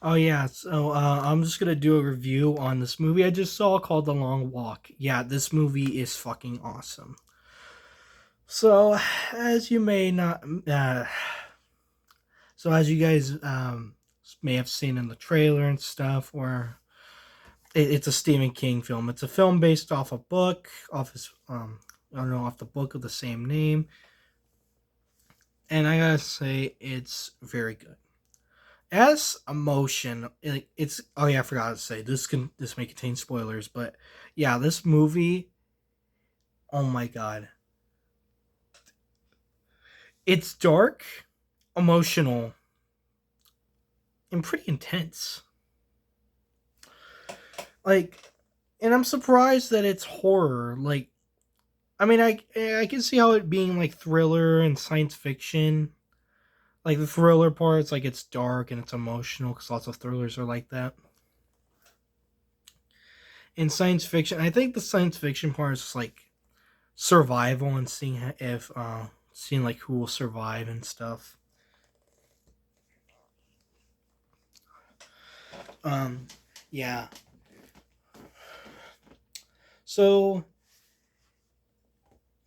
Oh yeah, so I'm just gonna do a review on this movie I just saw called The Long Walk. Yeah, this movie is fucking awesome. So, as you may not, so as you guys may have seen in the trailer and stuff, where it's a Stephen King film. It's a film based off a book, off his I don't know, off the book of the same name, and I gotta say it's very good. As emotion, like it's oh yeah, I forgot to say this may contain spoilers, but yeah, this movie, oh my god, it's dark, emotional, and pretty intense. Like, and I'm surprised that it's horror. Like, I mean, I can see how it being like thriller and science fiction. Like the thriller parts, like it's dark and it's emotional because lots of thrillers are like that. In science fiction, I think the science fiction part is like survival and seeing if seeing like who will survive and stuff. Um, yeah. So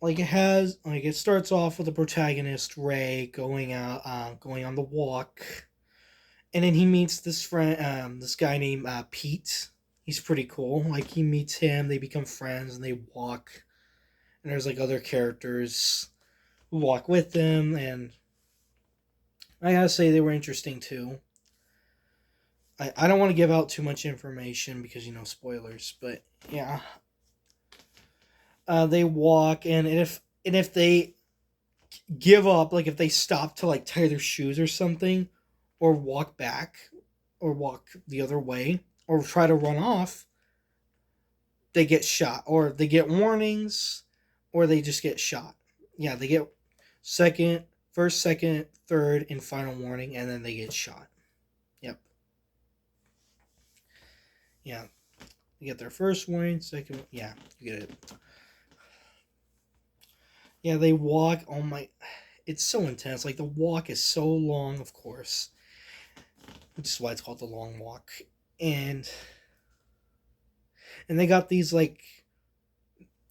it starts off with the protagonist Ray going on the walk, and then he meets this guy named Pete. He's pretty cool. Like he meets him, they become friends, and they walk. And there's like other characters who walk with them, and I gotta say they were interesting too. I don't want to give out too much information because spoilers, but yeah, they walk, and if they give up, like if they stop to like tie their shoes or something, or walk back, or walk the other way, or try to run off, they get shot, or they get warnings, or they just get shot. Yeah, they get second, first, second, third, and final warning, and then they get shot. Yep. Yeah. You get their first warning, second. Yeah, you get it. Yeah, they walk. Oh my, it's so intense. Like the walk is so long, of course, which is why it's called the long walk. And and they got these like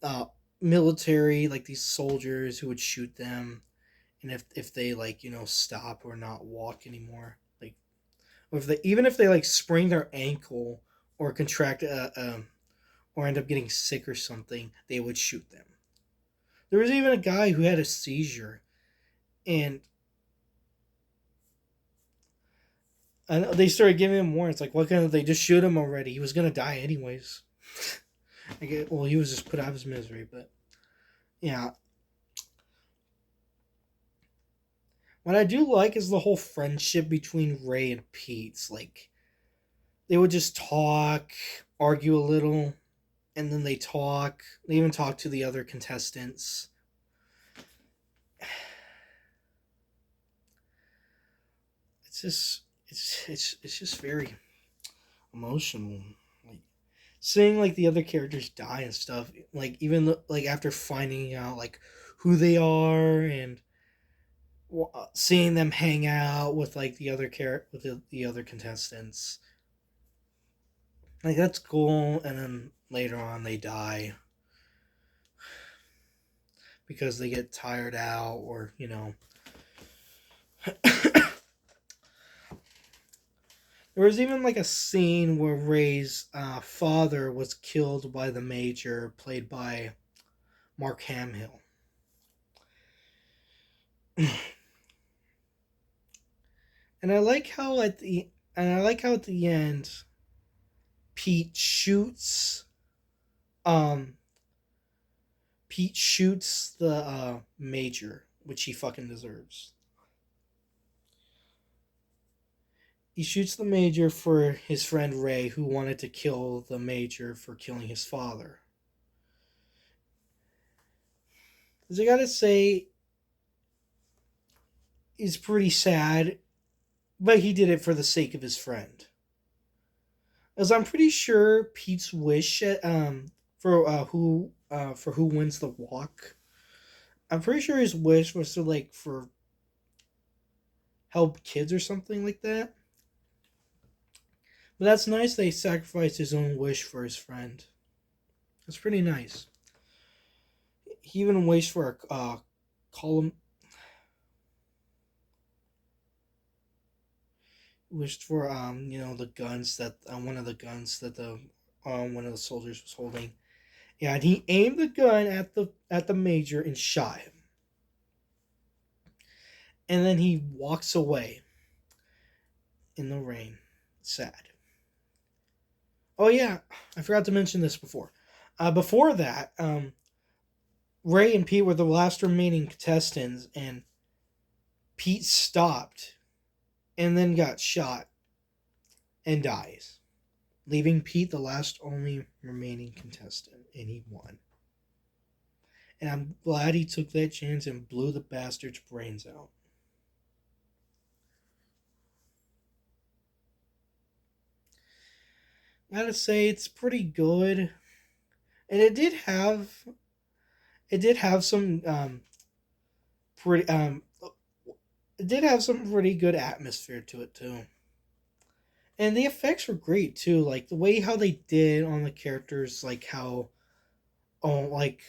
uh military, like these soldiers who would shoot them, and if they like stop or not walk anymore, like or if they even if they like sprain their ankle or contract or end up getting sick or something, they would shoot them. There was even a guy who had a seizure, and they started giving him warnings. Like, what kind of? They just shoot him already. He was gonna die anyways. Well, he was just put out of his misery. But yeah, what I do like is the whole friendship between Ray and Pete. Like, they would just talk, argue a little, and then they talk. They even talk to the other contestants. It's just, it's just very emotional. Like seeing like the other characters die and stuff, like even like after finding out like who they are, and seeing them hang out with like with the other contestants, like that's cool. And then later on they die because they get tired out, or there was even like a scene where Ray's father was killed by the major, played by Mark Hamill. And I like how at the end Pete shoots um Pete shoots the major, which he fucking deserves. He shoots the major for his friend Ray, who wanted to kill the major for killing his father. As I gotta say, he's pretty sad, but he did it for the sake of his friend. As I'm pretty sure Pete's wish for who wins the walk. I'm pretty sure his wish was to like for help kids or something like that. But that's nice that he sacrificed his own wish for his friend. That's pretty nice. He even wished for a column. Wished for the guns that one of the guns that the one of the soldiers was holding. Yeah, and he aimed the gun at the major and shot him. And then he walks away in the rain. Sad. Oh yeah, I forgot to mention this before. Before that, Ray and Pete were the last remaining contestants, and Pete stopped and then got shot and dies, leaving Pete the last only remaining contestant, and he won. And I'm glad he took that chance and blew the bastard's brains out. I gotta say it's pretty good, and it did have some pretty it did have some pretty good atmosphere to it too. And the effects were great too, like the way how they did on the characters, like like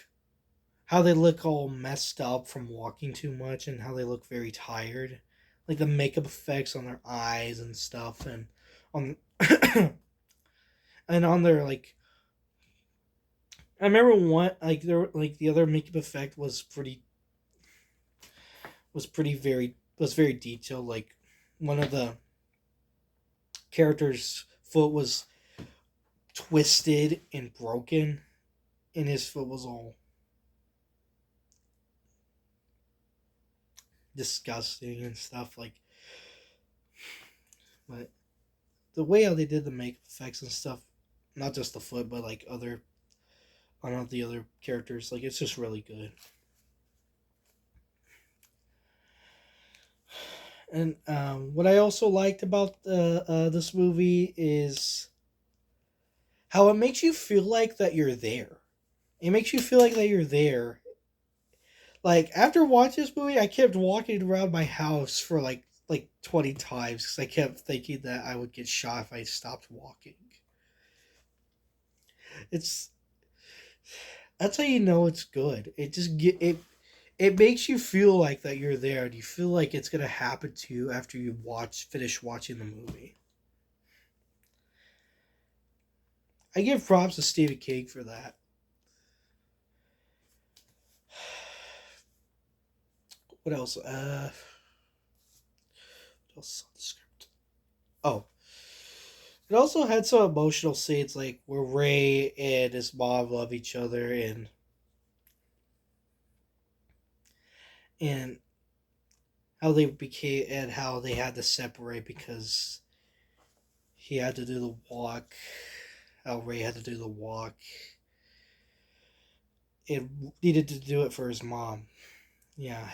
how they look all messed up from walking too much and how they look very tired. Like the makeup effects on their eyes and stuff and on and on their like I remember one like there like the other makeup effect was very detailed. Like one of the character's foot was twisted and broken, and his foot was all disgusting and stuff. Like, but the way how they did the makeup effects and stuff, not just the foot, but like other on all the other characters, like it's just really good. And what I also liked about this movie is how it makes you feel like that you're there. It makes you feel like that you're there. Like after watching this movie, I kept walking around my house for like 20 times because I kept thinking that I would get shot if I stopped walking. It's that's how you know it's good. It makes you feel like that you're there, and you feel like it's gonna happen to you after you finish watching the movie. I give props to Stephen King for that. What else? What else on the script? Oh, it also had some emotional scenes like where Ray and his mom love each other, and how they became and how they had to separate because he had to do the walk. How Ray had to do the walk. It needed to do it for his mom. Yeah,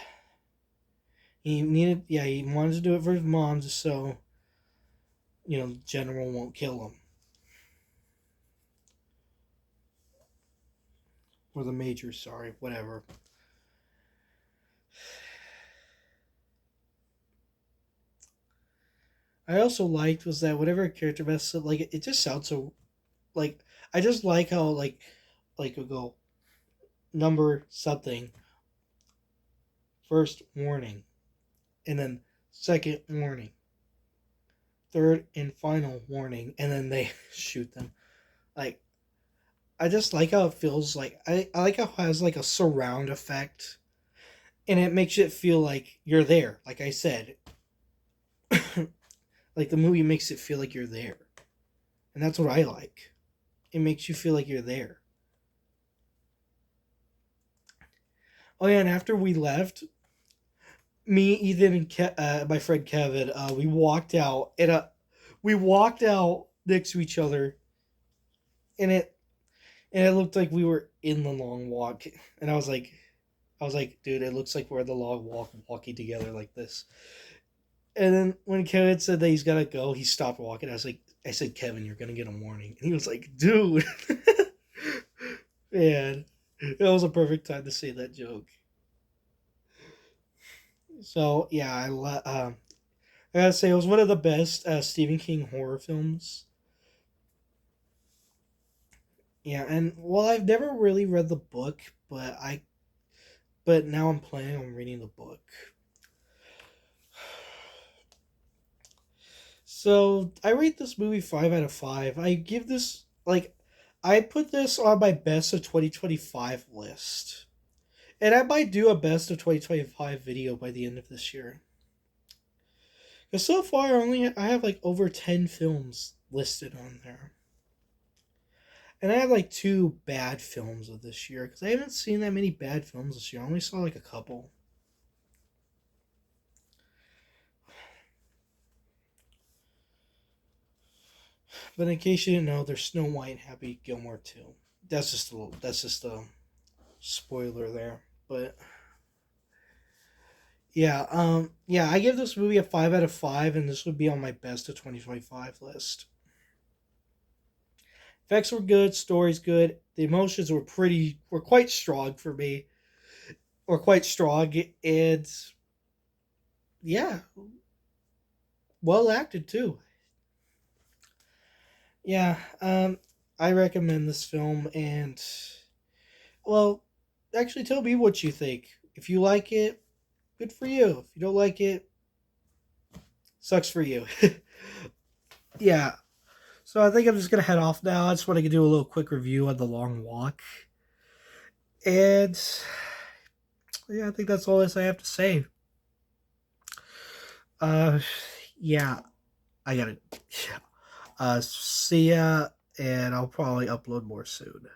he wanted to do it for his mom just so the general won't kill him or the major. Sorry, whatever. I also liked was that whatever a character messes up, like it just sounds so like I just like how like we go number something first warning and then second warning third and final warning and then they shoot them. Like I just like how it feels like I like how it has like a surround effect and it makes it feel like you're there. Like I said, like the movie makes it feel like you're there. And that's what I like. It makes you feel like you're there. Oh yeah, and after we left, me, Ethan, and my friend Kevin, we walked out next to each other, and it looked like we were in the long walk, and I was like, dude, it looks like we're in the long walk walking together like this. And then when Kevin said that he's gotta go, he stopped walking. I said, Kevin, you're gonna get a warning, and he was like, dude, man, that was a perfect time to say that joke. So yeah, I gotta say it was one of the best Stephen King horror films. Yeah, and well, I've never really read the book, but now I'm planning on reading the book. So I rate this movie 5 out of 5. I give this like I put this on my best of 2025 list. And I might do a best of 2025 video by the end of this year. Because so far I have like over 10 films listed on there. And I have like two bad films of this year because I haven't seen that many bad films this year. I only saw like a couple. But in case you didn't know, there's Snow White and Happy Gilmore too. That's just a spoiler there. But yeah, I give this movie a 5 out of 5, and this would be on my best of 2025 list. Effects were good, story's good, the emotions were quite strong for me, or quite strong, and yeah, well acted too. Yeah, I recommend this film, and well, actually, tell me what you think. If you like it, good for you. If you don't like it, sucks for you. Yeah. So I think I'm just gonna head off now. I just want to do a little quick review on the long walk, and yeah, I think that's all this I have to say. Uh, yeah, I gotta. Yeah. See ya, and I'll probably upload more soon.